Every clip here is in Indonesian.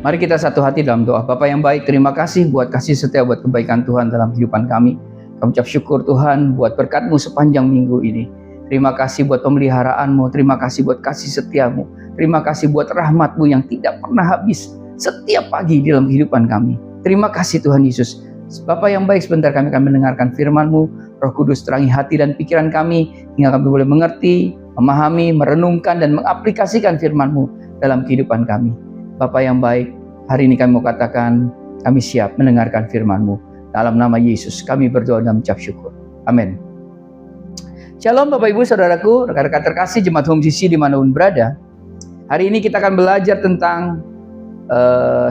Mari kita satu hati dalam doa. Bapa yang baik, terima kasih buat kasih setia, buat kebaikan Tuhan dalam kehidupan kami. Kami ucap syukur Tuhan buat berkat-Mu sepanjang minggu ini. Terima kasih buat pemeliharaan-Mu, terima kasih buat kasih setia-Mu, terima kasih buat rahmat-Mu yang tidak pernah habis setiap pagi dalam kehidupan kami. Terima kasih Tuhan Yesus. Bapa yang baik, sebentar kami akan mendengarkan firman-Mu. Roh Kudus terangi hati dan pikiran kami, hingga kami boleh mengerti, memahami, merenungkan, dan mengaplikasikan firman-Mu dalam kehidupan kami. Bapa yang baik, hari ini kami mau katakan, kami siap mendengarkan firman-Mu. Dalam nama Yesus, kami berdoa dan mengucap syukur. Amin. Shalom Bapak Ibu Saudaraku, rekan-rekan terkasih Jemaat Home CC dimanapun berada. Hari ini kita akan belajar tentang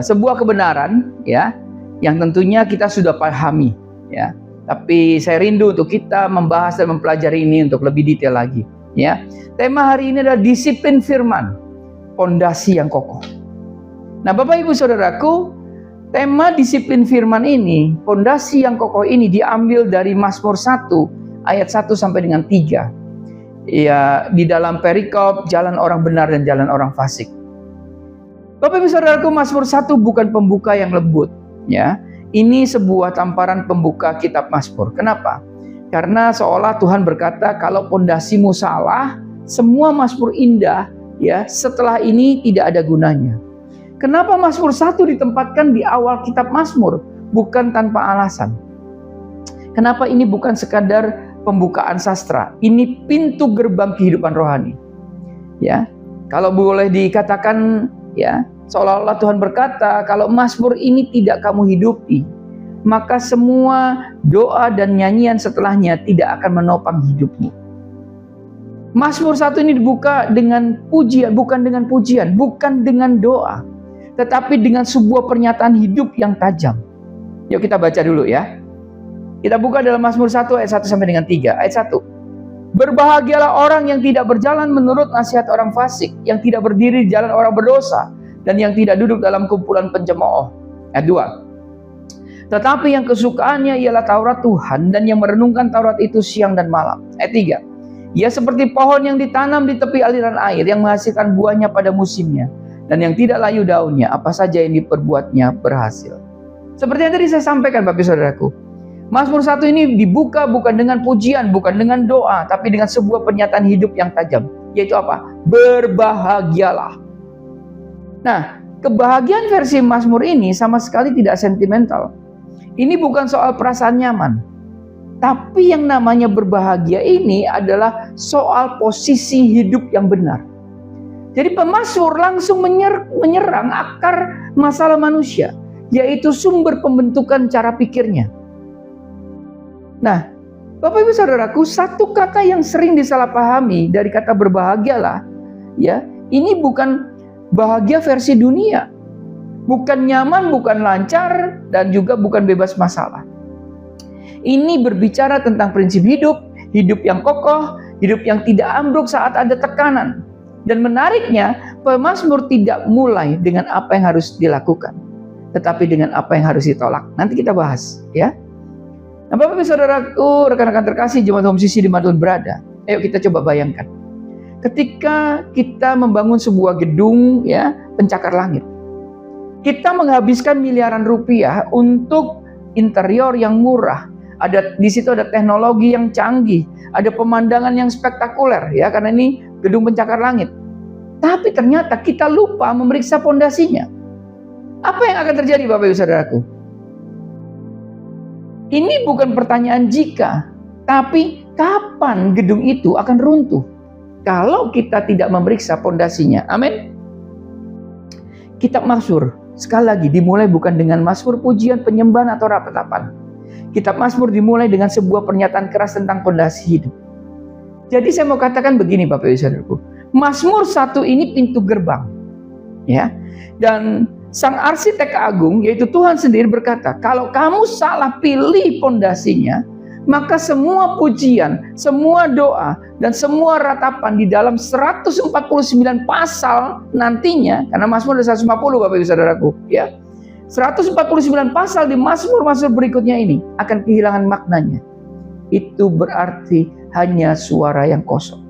sebuah kebenaran, ya, yang tentunya kita sudah pahami, ya. Tapi saya rindu untuk kita membahas dan mempelajari ini untuk lebih detail lagi, ya. Tema hari ini adalah disiplin firman, pondasi yang kokoh. Nah, Bapak Ibu Saudaraku, tema disiplin firman ini, pondasi yang kokoh ini diambil dari Mazmur 1 ayat 1 sampai dengan 3. Ya, di dalam perikop jalan orang benar dan jalan orang fasik. Bapak Ibu Saudaraku, Mazmur 1 bukan pembuka yang lembut, ya. Ini sebuah tamparan pembuka kitab Mazmur. Kenapa? Karena seolah Tuhan berkata, kalau pondasimu salah, semua Mazmur indah, ya, setelah ini tidak ada gunanya. Kenapa Mazmur 1 ditempatkan di awal kitab Mazmur? Bukan tanpa alasan. Kenapa ini bukan sekadar pembukaan sastra? Ini pintu gerbang kehidupan rohani. Ya, kalau boleh dikatakan, ya, seolah-olah Tuhan berkata, kalau Mazmur ini tidak kamu hidupi, maka semua doa dan nyanyian setelahnya tidak akan menopang hidupmu. Mazmur 1 ini dibuka dengan pujian, bukan dengan pujian, bukan dengan doa, tetapi dengan sebuah pernyataan hidup yang tajam. Yuk kita baca dulu ya. Kita buka dalam Mazmur 1 ayat 1 sampai dengan 3. Ayat 1. Berbahagialah orang yang tidak berjalan menurut nasihat orang fasik, yang tidak berdiri di jalan orang berdosa, dan yang tidak duduk dalam kumpulan pencemooh. Ayat 2. Tetapi yang kesukaannya ialah Taurat Tuhan, dan yang merenungkan Taurat itu siang dan malam. Ayat 3. Ia seperti pohon yang ditanam di tepi aliran air, yang menghasilkan buahnya pada musimnya, dan yang tidak layu daunnya, apa saja yang diperbuatnya berhasil. Seperti yang tadi saya sampaikan Bapak Saudaraku, Mazmur 1 ini dibuka bukan dengan pujian, bukan dengan doa, tapi dengan sebuah pernyataan hidup yang tajam, yaitu apa? Berbahagialah. Nah, kebahagiaan versi Mazmur ini sama sekali tidak sentimental. Ini bukan soal perasaan nyaman, tapi yang namanya berbahagia ini adalah soal posisi hidup yang benar. Jadi pemazmur langsung menyerang akar masalah manusia, yaitu sumber pembentukan cara pikirnya. Nah, Bapak Ibu Saudaraku, satu kata yang sering disalahpahami dari kata berbahagialah, ya, ini bukan bahagia versi dunia. Bukan nyaman, bukan lancar, dan juga bukan bebas masalah. Ini berbicara tentang prinsip hidup, hidup yang kokoh, hidup yang tidak ambruk saat ada tekanan. Dan menariknya, pemazmur tidak mulai dengan apa yang harus dilakukan, tetapi dengan apa yang harus ditolak. Nanti kita bahas, ya. Nah, Bapak Ibu Saudaraku, rekan-rekan terkasih Jemaat Home CC dimanapun berada, ayo kita coba bayangkan. Ketika kita membangun sebuah gedung, ya, pencakar langit, kita menghabiskan miliaran rupiah untuk interior yang murah. Di situ ada teknologi yang canggih, ada pemandangan yang spektakuler, ya, karena ini gedung pencakar langit. Tapi ternyata kita lupa memeriksa pondasinya. Apa yang akan terjadi Bapak Ibu Saudaraku? Ini bukan pertanyaan jika, tapi kapan gedung itu akan runtuh kalau kita tidak memeriksa pondasinya. Amin. Kitab Mazmur sekali lagi dimulai bukan dengan mazmur pujian, penyembahan atau ratapan. Kitab Mazmur dimulai dengan sebuah pernyataan keras tentang pondasi hidup. Jadi saya mau katakan begini Bapak Ibu Saudaraku, Mazmur 1 ini pintu gerbang, ya. Dan sang arsitek agung, yaitu Tuhan sendiri berkata, kalau kamu salah pilih pondasinya, maka semua pujian, semua doa, dan semua ratapan di dalam 149 pasal nantinya, karena Mazmur ada 150 Bapak Ibu Saudaraku, ya. 149 pasal di Mazmur-Mazmur berikutnya ini akan kehilangan maknanya. Itu berarti hanya suara yang kosong.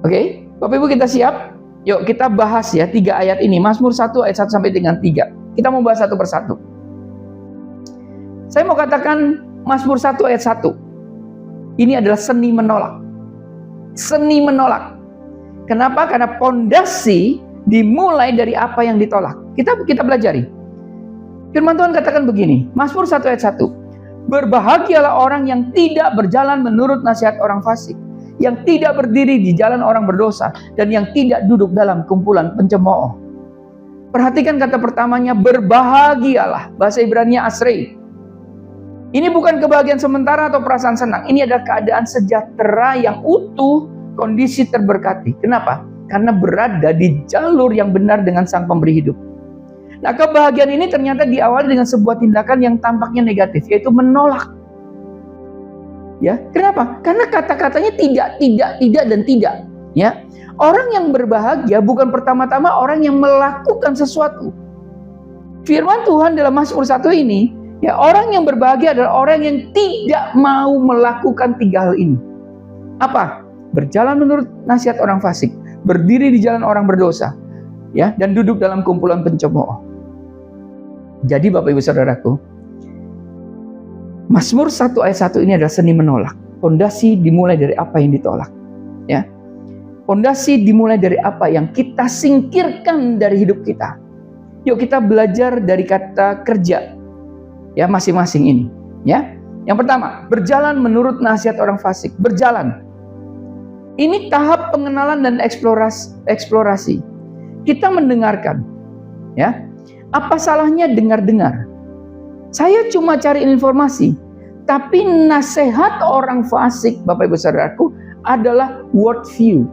Oke, Bapak Ibu kita siap? Yuk kita bahas ya 3 ayat ini. Mazmur 1 ayat 1 sampai dengan 3. Kita mau bahas satu persatu. Saya mau katakan Mazmur 1 ayat 1. Ini adalah seni menolak. Seni menolak. Kenapa? Karena pondasi dimulai dari apa yang ditolak. Kita pelajari. Firman Tuhan katakan begini, Mazmur 1 ayat 1. Berbahagialah orang yang tidak berjalan menurut nasihat orang fasik, yang tidak berdiri di jalan orang berdosa, dan yang tidak duduk dalam kumpulan pencemooh. Perhatikan kata pertamanya, berbahagialah. Bahasa Ibrani-nya asrei. Ini bukan kebahagiaan sementara atau perasaan senang. Ini adalah keadaan sejahtera yang utuh, kondisi terberkati. Kenapa? Karena berada di jalur yang benar dengan Sang Pemberi hidup. Nah, kebahagiaan ini ternyata diawali dengan sebuah tindakan yang tampaknya negatif, yaitu menolak. Ya, kenapa? Karena kata-katanya tidak, dan tidak. Ya, orang yang berbahagia bukan pertama-tama orang yang melakukan sesuatu. Firman Tuhan dalam Mazmur 1 ini, ya, orang yang berbahagia adalah orang yang tidak mau melakukan 3 hal ini. Apa? Berjalan menurut nasihat orang fasik, berdiri di jalan orang berdosa, ya, dan duduk dalam kumpulan pencemooh. Jadi Bapak Ibu Saudaraku, Mazmur 1 ayat 1 ini adalah seni menolak. Pondasi dimulai dari apa yang ditolak. Ya. Pondasi dimulai dari apa yang kita singkirkan dari hidup kita. Yuk kita belajar dari kata kerja. Ya, masing-masing ini. Ya. Yang pertama, berjalan menurut nasihat orang fasik. Berjalan. Ini tahap pengenalan dan eksplorasi. Kita mendengarkan. Ya. Apa salahnya dengar-dengar? Saya cuma cari informasi, tapi nasihat orang fasik, Bapak Ibu Saudaraku, adalah worldview.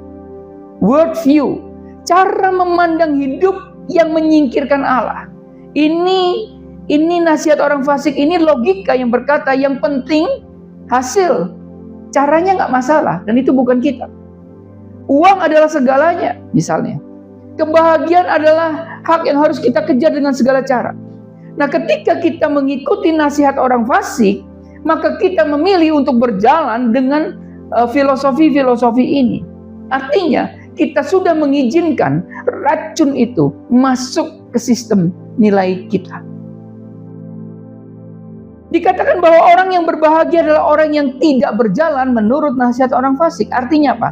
Worldview, cara memandang hidup yang menyingkirkan Allah. Ini nasihat orang fasik, ini logika yang berkata yang penting hasil. Caranya nggak masalah, dan itu bukan kita. Uang adalah segalanya, misalnya. Kebahagiaan adalah hak yang harus kita kejar dengan segala cara. Nah, ketika kita mengikuti nasihat orang fasik, maka kita memilih untuk berjalan dengan filosofi-filosofi ini. Artinya, kita sudah mengizinkan racun itu masuk ke sistem nilai kita. Dikatakan bahwa orang yang berbahagia adalah orang yang tidak berjalan menurut nasihat orang fasik. Artinya apa?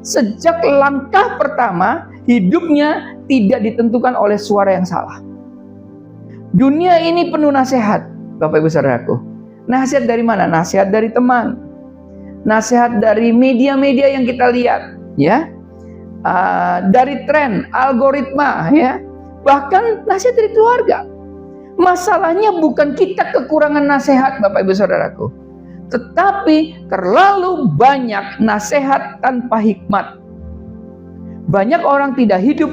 Sejak langkah pertama, hidupnya tidak ditentukan oleh suara yang salah. Dunia ini penuh nasihat, Bapak Ibu Saudaraku. Nasihat dari mana? Nasihat dari teman. Nasihat dari media-media yang kita lihat, ya. Dari tren, algoritma, ya. Bahkan nasihat dari keluarga. Masalahnya bukan kita kekurangan nasihat, Bapak Ibu Saudaraku. Tetapi terlalu banyak nasihat tanpa hikmat. Banyak orang tidak hidup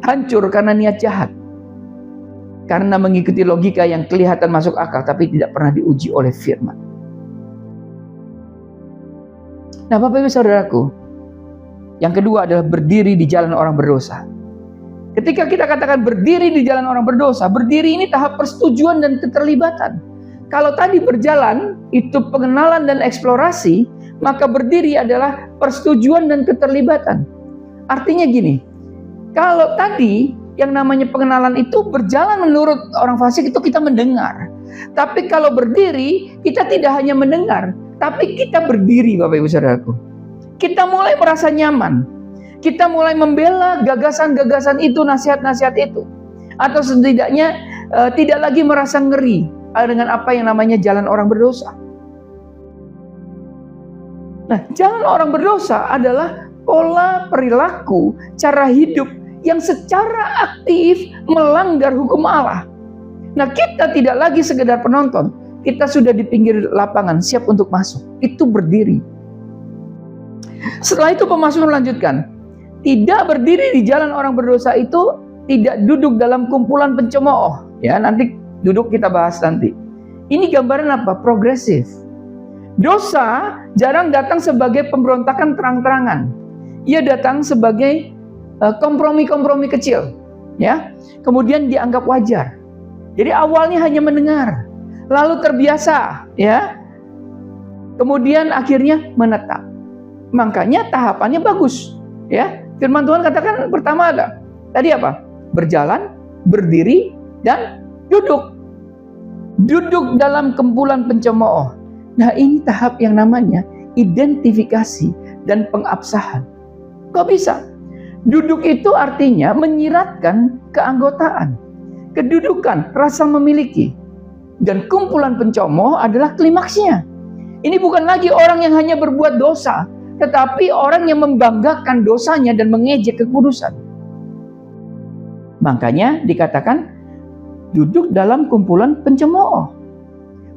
hancur karena niat jahat. Karena mengikuti logika yang kelihatan masuk akal tapi tidak pernah diuji oleh firman. Nah, Bapak Ibu Saudaraku, yang kedua adalah berdiri di jalan orang berdosa. Ketika kita katakan berdiri di jalan orang berdosa, berdiri ini tahap persetujuan dan keterlibatan. Kalau tadi berjalan itu pengenalan dan eksplorasi, maka berdiri adalah persetujuan dan keterlibatan. Artinya gini, kalau tadi yang namanya pengenalan itu berjalan menurut orang fasik itu kita mendengar. Tapi kalau berdiri, kita tidak hanya mendengar, tapi kita berdiri, Bapak Ibu Saudaraku. Kita mulai merasa nyaman. Kita mulai membela gagasan-gagasan itu, nasihat-nasihat itu. Atau setidaknya tidak lagi merasa ngeri dengan apa yang namanya jalan orang berdosa. Nah, jalan orang berdosa adalah pola perilaku, cara hidup yang secara aktif melanggar hukum Allah. Nah, kita tidak lagi sekedar penonton. Kita sudah di pinggir lapangan, siap untuk masuk. Itu berdiri. Setelah itu pemazmur melanjutkan, tidak berdiri di jalan orang berdosa itu tidak duduk dalam kumpulan pencemooh. Ya, nanti duduk kita bahas nanti. Ini gambaran apa? Progresif. Dosa jarang datang sebagai pemberontakan terang-terangan. Ia datang sebagai kompromi-kompromi kecil, ya. Kemudian dianggap wajar. Jadi awalnya hanya mendengar, lalu terbiasa, ya. Kemudian akhirnya menetap. Makanya tahapannya bagus, ya. Firman Tuhan katakan pertama ada. Tadi apa? Berjalan, berdiri, dan duduk. Duduk dalam kumpulan pencemooh. Nah, ini tahap yang namanya identifikasi dan pengabsahan. Kok bisa? Duduk itu artinya menyiratkan keanggotaan, kedudukan, rasa memiliki. Dan kumpulan pencemooh adalah klimaksnya. Ini bukan lagi orang yang hanya berbuat dosa, tetapi orang yang membanggakan dosanya dan mengejek kekudusan. Makanya dikatakan duduk dalam kumpulan pencemooh.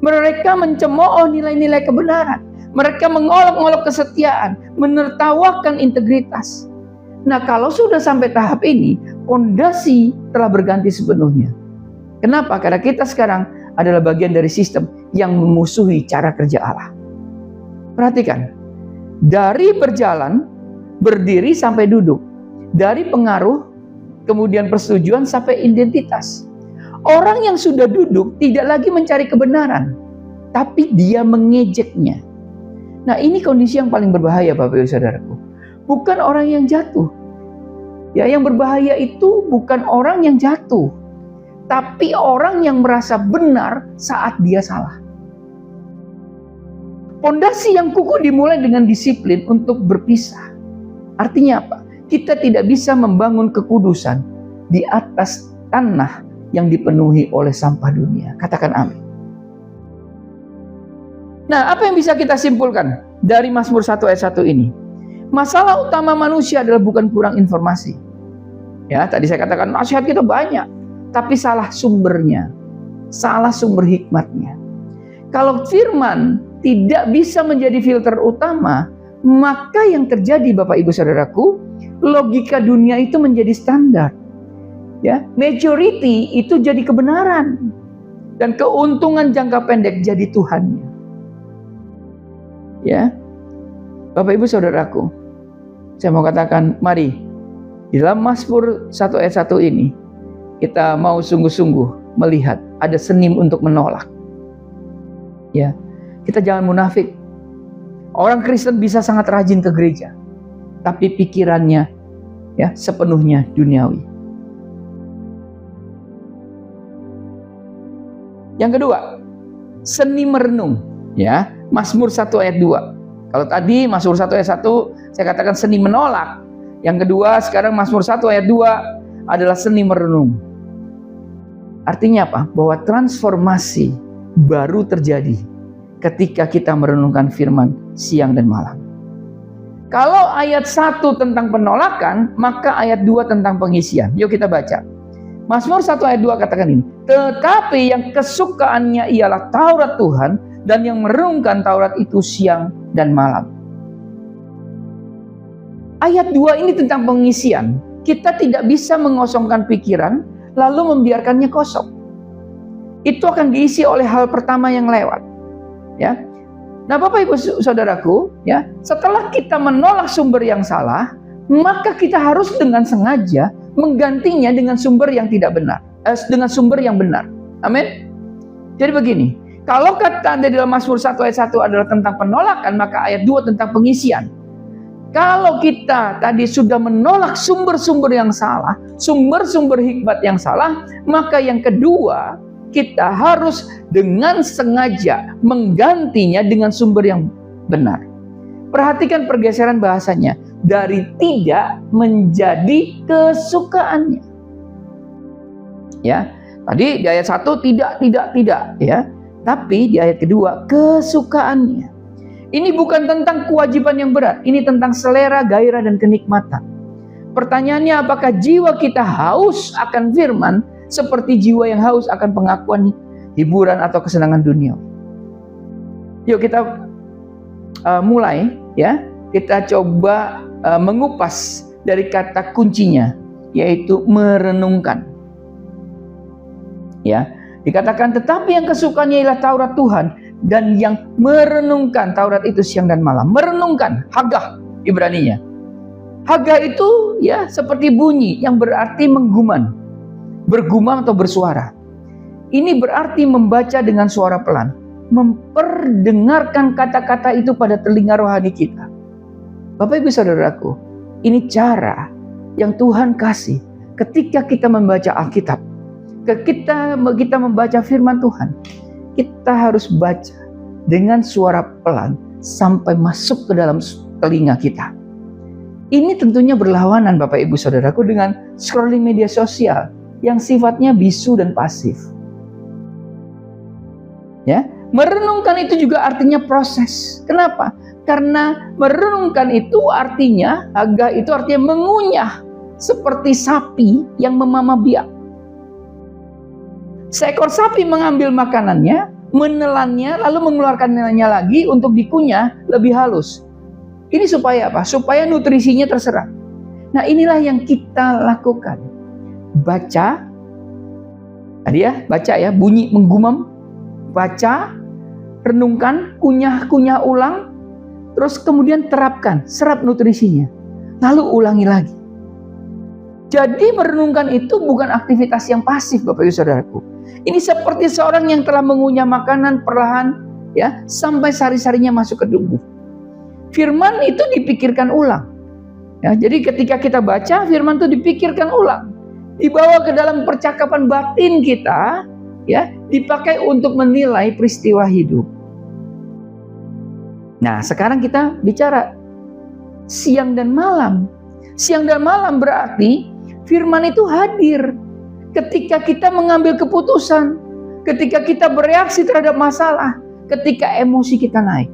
Mereka mencemooh nilai-nilai kebenaran. Mereka mengolok-olok kesetiaan, menertawakan integritas. Nah, kalau sudah sampai tahap ini, fondasi telah berganti sepenuhnya. Kenapa? Karena kita sekarang adalah bagian dari sistem yang memusuhi cara kerja Allah. Perhatikan, dari berjalan, berdiri sampai duduk, dari pengaruh, kemudian persetujuan sampai identitas. Orang yang sudah duduk tidak lagi mencari kebenaran, tapi dia mengejeknya. Nah, ini kondisi yang paling berbahaya, Bapak Ibu Saudaraku. Bukan orang yang jatuh. Ya, yang berbahaya itu bukan orang yang jatuh, tapi orang yang merasa benar saat dia salah. Pondasi yang kukuh dimulai dengan disiplin untuk berpisah. Artinya apa? Kita tidak bisa membangun kekudusan di atas tanah yang dipenuhi oleh sampah dunia. Katakan amin. Nah, apa yang bisa kita simpulkan dari Mazmur 1 ayat 1 ini? Masalah utama manusia adalah bukan kurang informasi. Ya, tadi saya katakan nasihat kita banyak, tapi salah sumbernya, salah sumber hikmatnya. Kalau firman tidak bisa menjadi filter utama, maka yang terjadi, Bapak Ibu Saudaraku, logika dunia itu menjadi standar. Ya, majority itu jadi kebenaran, dan keuntungan jangka pendek jadi Tuhannya. Ya, Bapak Ibu Saudaraku, saya mau katakan, mari di dalam Mazmur 1 ayat 1 ini kita mau sungguh-sungguh melihat ada senim untuk menolak. Ya, kita jangan munafik. Orang Kristen bisa sangat rajin ke gereja, tapi pikirannya ya sepenuhnya duniawi. Yang kedua, seni merenung. Ya, Mazmur 1 ayat 2. Kalau tadi Mazmur 1 ayat 1 saya katakan seni menolak. Yang kedua, sekarang Mazmur 1 ayat 2 adalah seni merenung. Artinya apa? Bahwa transformasi baru terjadi ketika kita merenungkan firman siang dan malam. Kalau ayat 1 tentang penolakan, maka ayat 2 tentang pengisian. Yuk kita baca. Mazmur 1 ayat 2 katakan ini. Tetapi yang kesukaannya ialah Taurat Tuhan, dan yang merenungkan Taurat itu siang dan malam. Ayat 2 ini tentang pengisian. Kita tidak bisa mengosongkan pikiran lalu membiarkannya kosong. Itu akan diisi oleh hal pertama yang lewat. Ya. Nah, Bapak Ibu Saudaraku, ya, setelah kita menolak sumber yang salah, maka kita harus dengan sengaja menggantinya dengan sumber yang tidak benar, dengan sumber yang benar. Amin. Jadi begini, kalau kata di dalam Mazmur 1 ayat 1 adalah tentang penolakan, maka ayat 2 tentang pengisian. Kalau kita tadi sudah menolak sumber-sumber yang salah, sumber-sumber hikmat yang salah, maka yang kedua, kita harus dengan sengaja menggantinya dengan sumber yang benar. Perhatikan pergeseran bahasanya, dari tidak menjadi kesukaannya. Ya, tadi di ayat 1 tidak, ya. Tapi di ayat kedua, kesukaannya. Ini bukan tentang kewajiban yang berat, ini tentang selera, gairah, dan kenikmatan. Pertanyaannya, apakah jiwa kita haus akan firman seperti jiwa yang haus akan pengakuan, hiburan, atau kesenangan dunia? Yuk kita mulai, ya. Kita coba mengupas dari kata kuncinya, yaitu merenungkan. Ya, dikatakan tetapi yang kesukaannya ialah Taurat Tuhan, dan yang merenungkan Taurat itu siang dan malam. Merenungkan, hagah Ibraninya. Hagah itu ya seperti bunyi yang berarti menggumam, bergumam atau bersuara. Ini berarti membaca dengan suara pelan, memperdengarkan kata-kata itu pada telinga rohani kita. Bapak Ibu Saudaraku, ini cara yang Tuhan kasih ketika kita membaca Alkitab. Ketika kita membaca firman Tuhan, kita harus baca dengan suara pelan sampai masuk ke dalam telinga kita. Ini tentunya berlawanan Bapak Ibu Saudaraku dengan scrolling media sosial yang sifatnya bisu dan pasif. Ya, merenungkan itu juga artinya proses. Kenapa? Karena merenungkan itu artinya, itu artinya mengunyah seperti sapi yang memamah biak. Seekor sapi mengambil makanannya, menelannya, lalu mengeluarkannya lagi untuk dikunyah lebih halus. Ini supaya apa? Supaya nutrisinya terserap. Nah, inilah yang kita lakukan. Baca, tadi ya, baca ya, bunyi menggumam, baca, renungkan, kunyah ulang, terus kemudian terapkan, serap nutrisinya, lalu ulangi lagi. Jadi merenungkan itu bukan aktivitas yang pasif Bapak Ibu Saudaraku. Ini seperti seorang yang telah mengunyah makanan perlahan ya sampai sari-sarinya masuk ke tubuh. Firman itu dipikirkan ulang. Ya, jadi ketika kita baca firman itu dipikirkan ulang, dibawa ke dalam percakapan batin kita, ya, dipakai untuk menilai peristiwa hidup. Nah, sekarang kita bicara siang dan malam. Siang dan malam berarti firman itu hadir ketika kita mengambil keputusan, ketika kita bereaksi terhadap masalah, ketika emosi kita naik,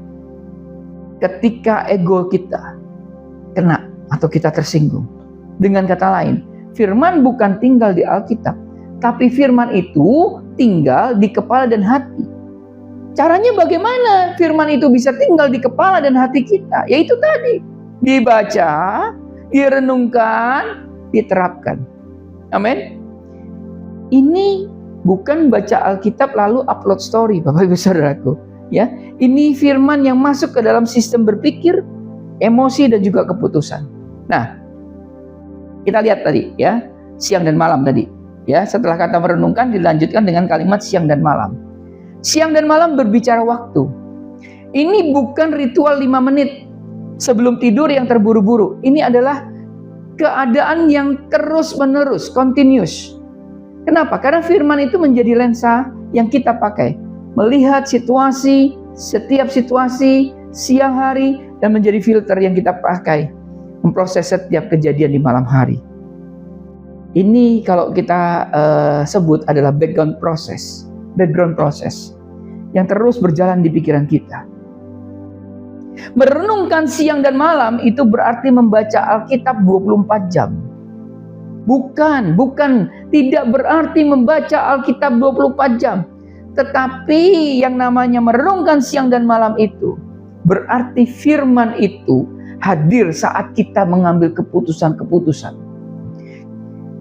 ketika ego kita kena atau kita tersinggung. Dengan kata lain, firman bukan tinggal di Alkitab, tapi firman itu tinggal di kepala dan hati. Caranya bagaimana firman itu bisa tinggal di kepala dan hati kita? Yaitu tadi, dibaca, direnungkan, diterapkan. Amin. Ini bukan baca Alkitab lalu upload story Bapak Ibu Saudaraku, ya. Ini firman yang masuk ke dalam sistem berpikir, emosi dan juga keputusan. Nah, kita lihat tadi ya, siang dan malam tadi. Ya, setelah kata merenungkan dilanjutkan dengan kalimat siang dan malam. Siang dan malam berbicara waktu. Ini bukan ritual 5 menit sebelum tidur yang terburu-buru. Ini adalah keadaan yang terus-menerus, continuous. Kenapa? Karena firman itu menjadi lensa yang kita pakai. Melihat situasi, setiap situasi, siang hari, dan menjadi filter yang kita pakai. Memproses setiap kejadian di malam hari. Ini kalau kita sebut adalah background process yang terus berjalan di pikiran kita. Merenungkan siang dan malam itu berarti membaca Alkitab 24 jam. Bukan, tidak berarti membaca Alkitab 24 jam. Tetapi yang namanya merenungkan siang dan malam itu berarti firman itu hadir saat kita mengambil keputusan-keputusan.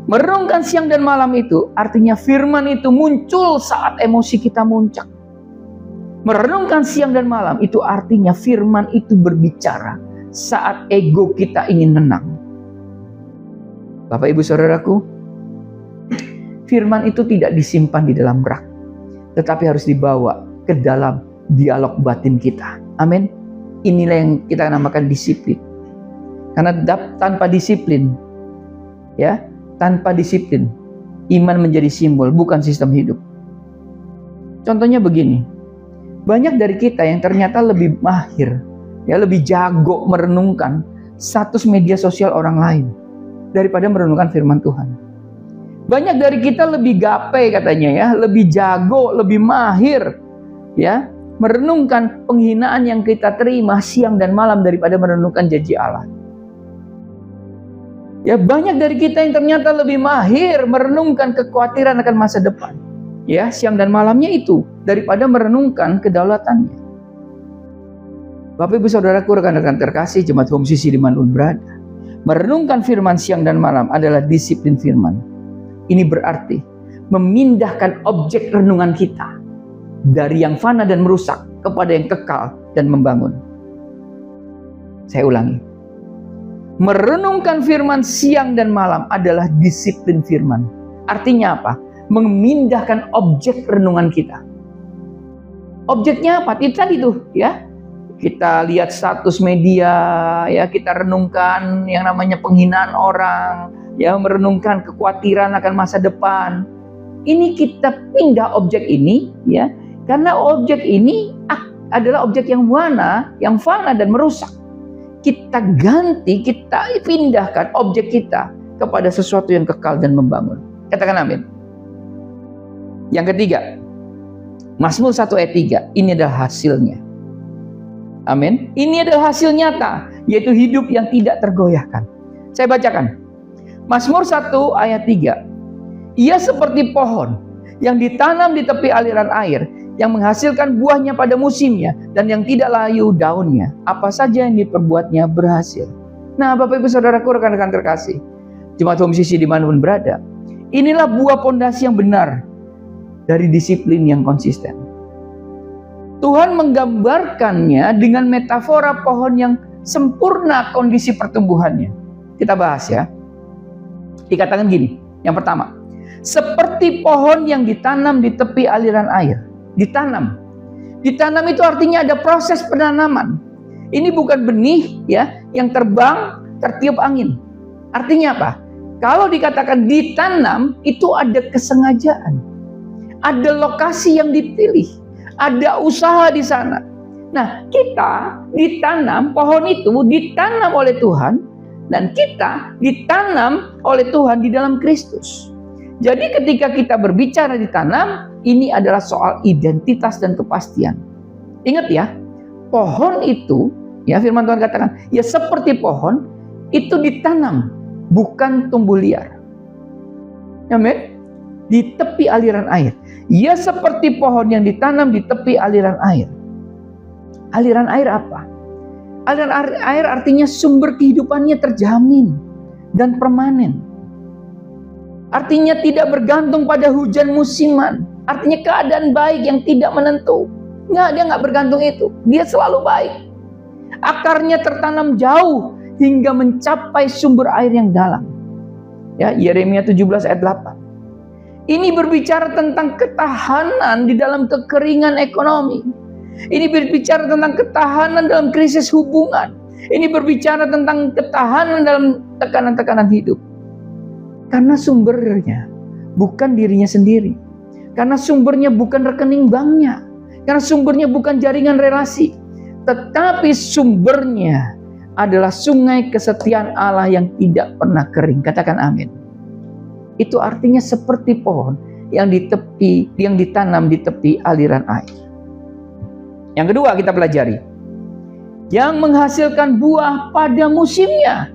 Merenungkan siang dan malam itu artinya firman itu muncul saat emosi kita muncak. Merenungkan siang dan malam itu artinya firman itu berbicara saat ego kita ingin menang. Bapak Ibu Saudaraku, firman itu tidak disimpan di dalam rak, tetapi harus dibawa ke dalam dialog batin kita. Amin. Inilah yang kita namakan disiplin. Karena tanpa disiplin, ya, tanpa disiplin, iman menjadi simbol, bukan sistem hidup. Contohnya begini, banyak dari kita yang ternyata lebih mahir, ya, lebih jago merenungkan status media sosial orang lain daripada merenungkan firman Tuhan. Banyak dari kita lebih gape katanya ya, lebih jago, lebih mahir, ya, merenungkan penghinaan yang kita terima siang dan malam daripada merenungkan janji Allah. Ya, banyak dari kita yang ternyata lebih mahir merenungkan kekhawatiran akan masa depan. Ya, siang dan malamnya itu daripada merenungkan kedaulatannya. Bapak Ibu Saudaraku, rekan-rekan terkasih jemaat Home Sisi dimanapun berada, merenungkan firman siang dan malam adalah disiplin firman. Ini berarti memindahkan objek renungan kita dari yang fana dan merusak kepada yang kekal dan membangun. Saya ulangi. Merenungkan firman siang dan malam adalah disiplin firman. Artinya apa? Memindahkan objek renungan kita. Objeknya apa? Itu tadi tuh, ya. kita lihat status media, ya kita renungkan yang namanya penghinaan orang, ya merenungkan kekhawatiran akan masa depan. Ini kita pindah objek ini, ya, karena objek ini adalah objek yang fana dan merusak. Kita ganti, kita pindahkan objek kita kepada sesuatu yang kekal dan membangun. Katakan amin. Yang ketiga, Mazmur 1 ayat 3, ini adalah hasilnya. Amin. Ini adalah hasil nyata, yaitu hidup yang tidak tergoyahkan. Saya bacakan. Mazmur 1 ayat 3. Ia seperti pohon yang ditanam di tepi aliran air, yang menghasilkan buahnya pada musimnya, dan yang tidak layu daunnya. Apa saja yang diperbuatnya berhasil. Nah, Bapak Ibu Saudaraku, rekan-rekan terkasih, jemaat Home CC dimanapun berada, inilah buah pondasi yang benar dari disiplin yang konsisten. Tuhan menggambarkannya dengan metafora pohon yang sempurna kondisi pertumbuhannya. Kita bahas ya. Dikatakan gini, yang pertama, seperti pohon yang ditanam di tepi aliran air. Ditanam. Ditanam itu artinya ada proses penanaman. Ini bukan benih ya yang terbang tertiup angin. Artinya apa? Kalau dikatakan ditanam, itu ada kesengajaan. Ada lokasi yang dipilih. Ada usaha di sana. Nah, kita ditanam, pohon itu ditanam oleh Tuhan, dan kita ditanam oleh Tuhan di dalam Kristus. Jadi ketika kita berbicara ditanam, ini adalah soal identitas dan kepastian. Ingat ya, pohon itu, ya firman Tuhan katakan, ya seperti pohon, itu ditanam, bukan tumbuh liar. Amin. Di tepi aliran air. Ia seperti pohon yang ditanam di tepi aliran air. Aliran air apa? Aliran air artinya sumber kehidupannya terjamin dan permanen. Artinya tidak bergantung pada hujan musiman. Artinya keadaan baik yang tidak menentu. Dia nggak bergantung itu. Dia selalu baik. Akarnya tertanam jauh hingga mencapai sumber air yang dalam. Ya, Yeremia 17 ayat 8. Ini berbicara tentang ketahanan di dalam kekeringan ekonomi. Ini berbicara tentang ketahanan dalam krisis hubungan. Ini berbicara tentang ketahanan dalam tekanan-tekanan hidup. Karena sumbernya bukan dirinya sendiri. Karena sumbernya bukan rekening banknya. Karena sumbernya bukan jaringan relasi. Tetapi sumbernya adalah sungai kesetiaan Allah yang tidak pernah kering. Katakan amin. Itu artinya seperti pohon yang ditanam di tepi aliran air. Yang kedua kita pelajari, yang menghasilkan buah pada musimnya.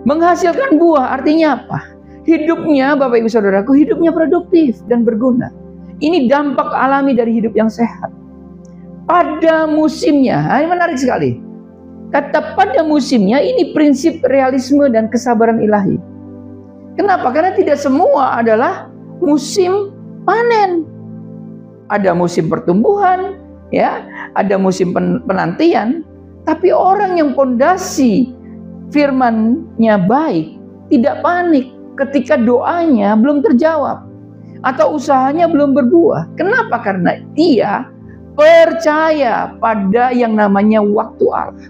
Menghasilkan buah artinya apa? Hidupnya, Bapak Ibu Saudaraku, hidupnya produktif dan berguna. Ini dampak alami dari hidup yang sehat. Pada musimnya, ini menarik sekali. Kata pada musimnya, ini prinsip realisme dan kesabaran ilahi. Kenapa? Karena tidak semua adalah musim panen. Ada musim pertumbuhan, ya, ada musim penantian. Tapi orang yang pondasi firman-Nya baik, tidak panik ketika doanya belum terjawab atau usahanya belum berbuah. Kenapa? Karena dia percaya pada yang namanya waktu Allah.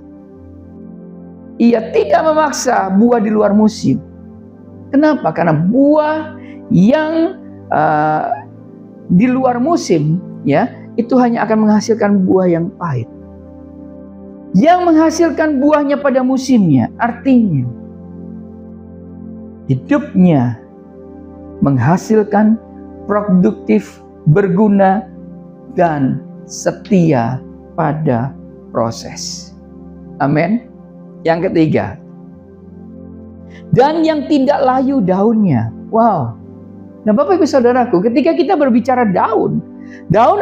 Ia tidak memaksa buah di luar musim. Kenapa? Karena buah yang di luar musim, ya, itu hanya akan menghasilkan buah yang pahit. Yang menghasilkan buahnya pada musimnya, artinya hidupnya menghasilkan produktif, berguna, dan setia pada proses. Amin. Yang ketiga, dan yang tidak layu daunnya. Wow. Nah, Bapak Ibu Saudaraku, ketika kita berbicara daun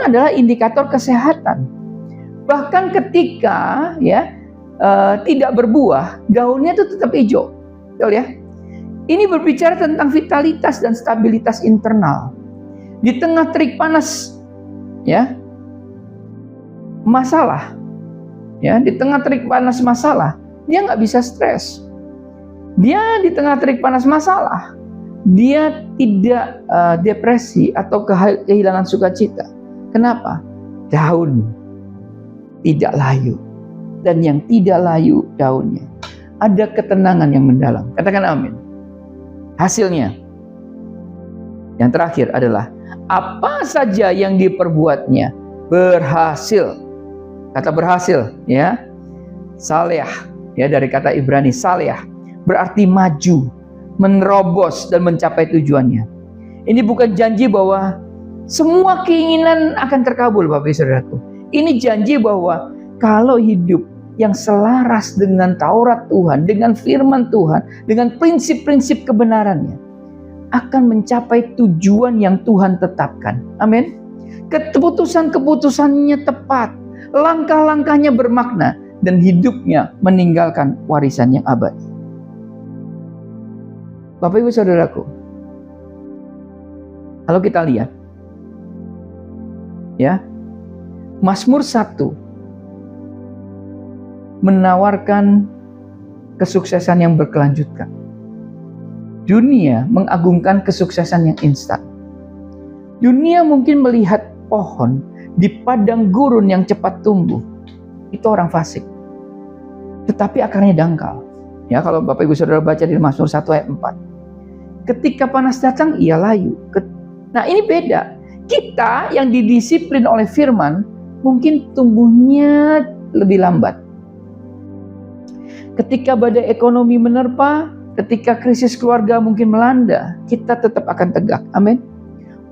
adalah indikator kesehatan. Bahkan ketika tidak berbuah, daunnya itu tetap hijau. Betul ya? Ini berbicara tentang vitalitas dan stabilitas internal. Di tengah terik panas, ya, masalah, ya, di tengah terik panas masalah, dia nggak bisa stres. Dia di tengah terik panas masalah, dia tidak depresi atau kehilangan sukacita. Kenapa? Daun tidak layu. Dan yang tidak layu daunnya, ada ketenangan yang mendalam. Katakan amin. Hasilnya, yang terakhir adalah apa saja yang diperbuatnya berhasil. Kata berhasil, ya, saleh, ya, dari kata Ibrani saleh, berarti maju, menerobos dan mencapai tujuannya. Ini bukan janji bahwa semua keinginan akan terkabul, Bapak Ibu Saudaraku. Ini janji bahwa kalau hidup yang selaras dengan Taurat Tuhan, dengan firman Tuhan, dengan prinsip-prinsip kebenarannya, akan mencapai tujuan yang Tuhan tetapkan. Amin. Keputusan-keputusannya tepat, langkah-langkahnya bermakna, dan hidupnya meninggalkan warisan yang abadi. Bapak Ibu Saudaraku, kalau kita lihat, ya, Mazmur 1 menawarkan kesuksesan yang berkelanjutan. Dunia mengagungkan kesuksesan yang instan. Dunia mungkin melihat pohon di padang gurun yang cepat tumbuh. Itu orang fasik. Tetapi akarnya dangkal. Ya, kalau Bapak Ibu Saudara baca di Mazmur 1 ayat 4. Ketika panas datang, ia layu. Nah, ini beda. Kita yang didisiplin oleh firman, mungkin tumbuhnya lebih lambat. Ketika badai ekonomi menerpa, ketika krisis keluarga mungkin melanda, kita tetap akan tegak. Amin.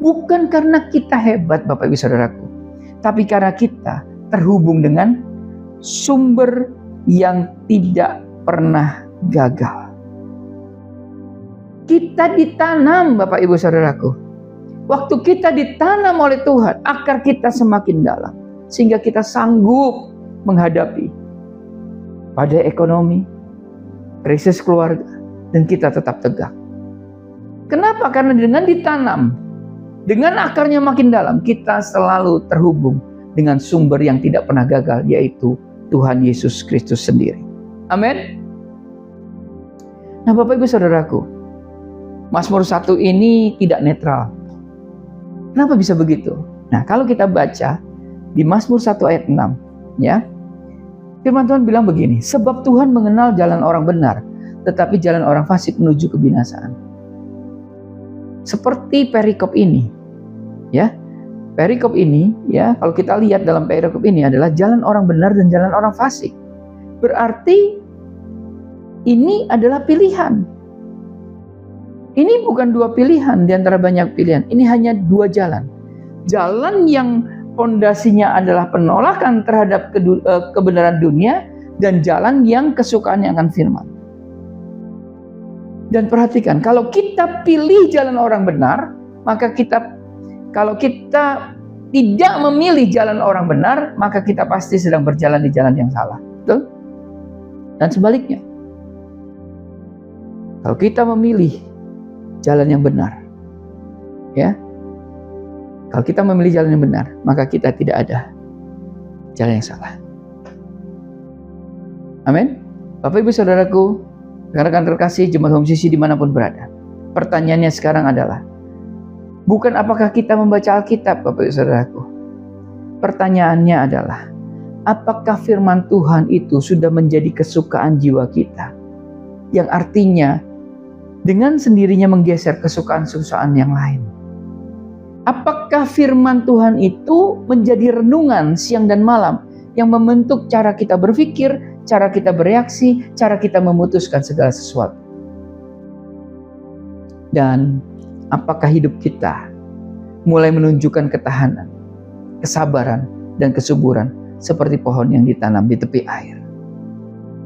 Bukan karena kita hebat, Bapak Ibu Saudaraku, tapi karena kita terhubung dengan sumber yang tidak pernah gagal. Kita ditanam, Bapak Ibu Saudaraku. Waktu kita ditanam oleh Tuhan, akar kita semakin dalam, sehingga kita sanggup menghadapi badai ekonomi, krisis keluarga, dan kita tetap tegak. Kenapa? Karena dengan ditanam, dengan akarnya makin dalam, kita selalu terhubung dengan sumber yang tidak pernah gagal, yaitu Tuhan Yesus Kristus sendiri. Amin. Nah, Bapak Ibu Saudaraku, Mazmur 1 ini tidak netral. Kenapa bisa begitu? Nah, kalau kita baca di Mazmur 1 ayat 6, ya, firman Tuhan bilang begini, sebab Tuhan mengenal jalan orang benar, tetapi jalan orang fasik menuju kebinasaan. Seperti perikop ini, ya, perikop ini, ya, kalau kita lihat dalam perikop ini adalah jalan orang benar dan jalan orang fasik. Berarti ini adalah pilihan. Ini bukan dua pilihan di antara banyak pilihan. Ini hanya dua jalan. Jalan yang pondasinya adalah penolakan terhadap kebenaran dunia, dan jalan yang kesukaannya akan firman. Dan perhatikan, kalau kita pilih jalan orang benar, maka kalau kita tidak memilih jalan orang benar, maka kita pasti sedang berjalan di jalan yang salah. Betul? Dan sebaliknya, kalau kita memilih jalan yang benar, ya, kalau kita memilih jalan yang benar, maka kita tidak ada jalan yang salah. Amin. Bapak Ibu Saudaraku, rekan-rekan terkasih, jemaat Home CC dimanapun berada, pertanyaannya sekarang adalah, bukan apakah kita membaca Alkitab, Bapak Ibu Saudaraku. Pertanyaannya adalah, apakah firman Tuhan itu sudah menjadi kesukaan jiwa kita? Yang artinya, dengan sendirinya menggeser kesukaan-kesukaan yang lain. Apakah firman Tuhan itu menjadi renungan siang dan malam yang membentuk cara kita berpikir, cara kita bereaksi, cara kita memutuskan segala sesuatu? Dan apakah hidup kita mulai menunjukkan ketahanan, kesabaran, dan kesuburan seperti pohon yang ditanam di tepi air?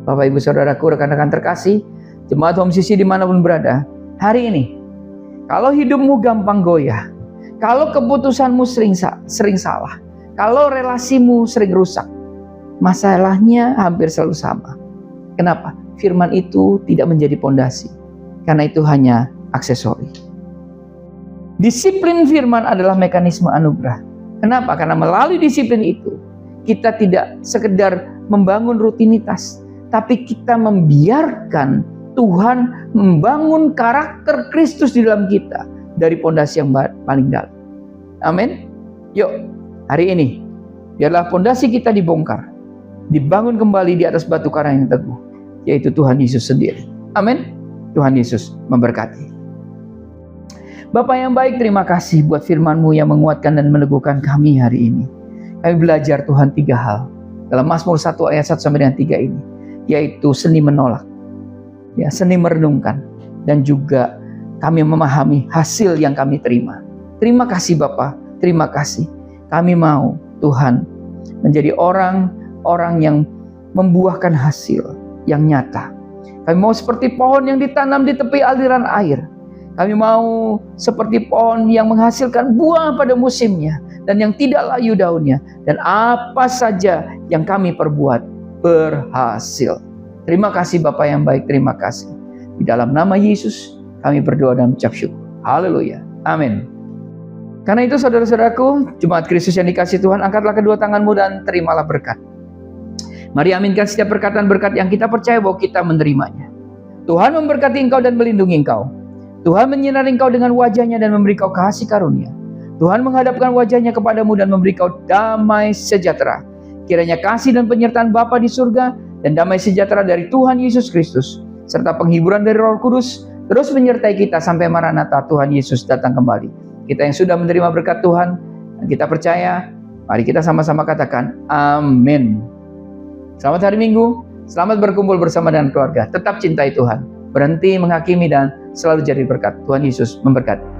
Bapak Ibu Saudaraku, rekan-rekan terkasih, jemaat Home CC dimanapun berada, hari ini, kalau hidupmu gampang goyah, kalau keputusanmu sering salah, kalau relasimu sering rusak, masalahnya hampir selalu sama. Kenapa? Firman itu tidak menjadi pondasi, karena itu hanya aksesori. Disiplin firman adalah mekanisme anugerah. Kenapa? Karena melalui disiplin itu, kita tidak sekedar membangun rutinitas, tapi kita membiarkan Tuhan membangun karakter Kristus di dalam kita dari pondasi yang paling dalam. Amin. Yuk, hari ini Biarlah pondasi kita dibongkar, dibangun kembali di atas batu karang yang teguh, yaitu Tuhan Yesus sendiri. Amin. Tuhan Yesus memberkati. Bapa yang baik, terima kasih buat firman-Mu yang menguatkan dan meneguhkan kami hari ini. Kami belajar Tuhan 3 hal dalam Mazmur 1 ayat 1 sampai dengan 3 ini, yaitu seni menolak, ya, seni merenungkan, dan juga kami memahami hasil yang kami terima. Terima kasih Bapa, terima kasih. Kami mau Tuhan menjadi orang-orang yang membuahkan hasil yang nyata. Kami mau seperti pohon yang ditanam di tepi aliran air. Kami mau seperti pohon yang menghasilkan buah pada musimnya dan yang tidak layu daunnya, dan apa saja yang kami perbuat berhasil. Terima kasih Bapa yang baik, terima kasih. Di dalam nama Yesus kami berdoa dan mengucap syukur. Haleluya. Amin. Karena itu saudara-saudaraku, jemaat Kristus yang dikasihi Tuhan, angkatlah kedua tanganmu dan terimalah berkat. Mari aminkan setiap perkataan berkat yang kita percaya bahwa kita menerimanya. Tuhan memberkati engkau dan melindungi engkau. Tuhan menyinari engkau dengan wajahnya dan memberi kau kasih karunia. Tuhan menghadapkan wajahnya kepadamu dan memberi kau damai sejahtera. Kiranya kasih dan penyertaan Bapa di surga dan damai sejahtera dari Tuhan Yesus Kristus serta penghiburan dari Roh Kudus terus menyertai kita sampai Maranatha Tuhan Yesus datang kembali. Kita yang sudah menerima berkat Tuhan dan kita percaya, mari kita sama-sama katakan amin. Selamat hari Minggu, selamat berkumpul bersama dengan keluarga. Tetap cintai Tuhan, berhenti menghakimi dan selalu jadi berkat. Tuhan Yesus memberkati.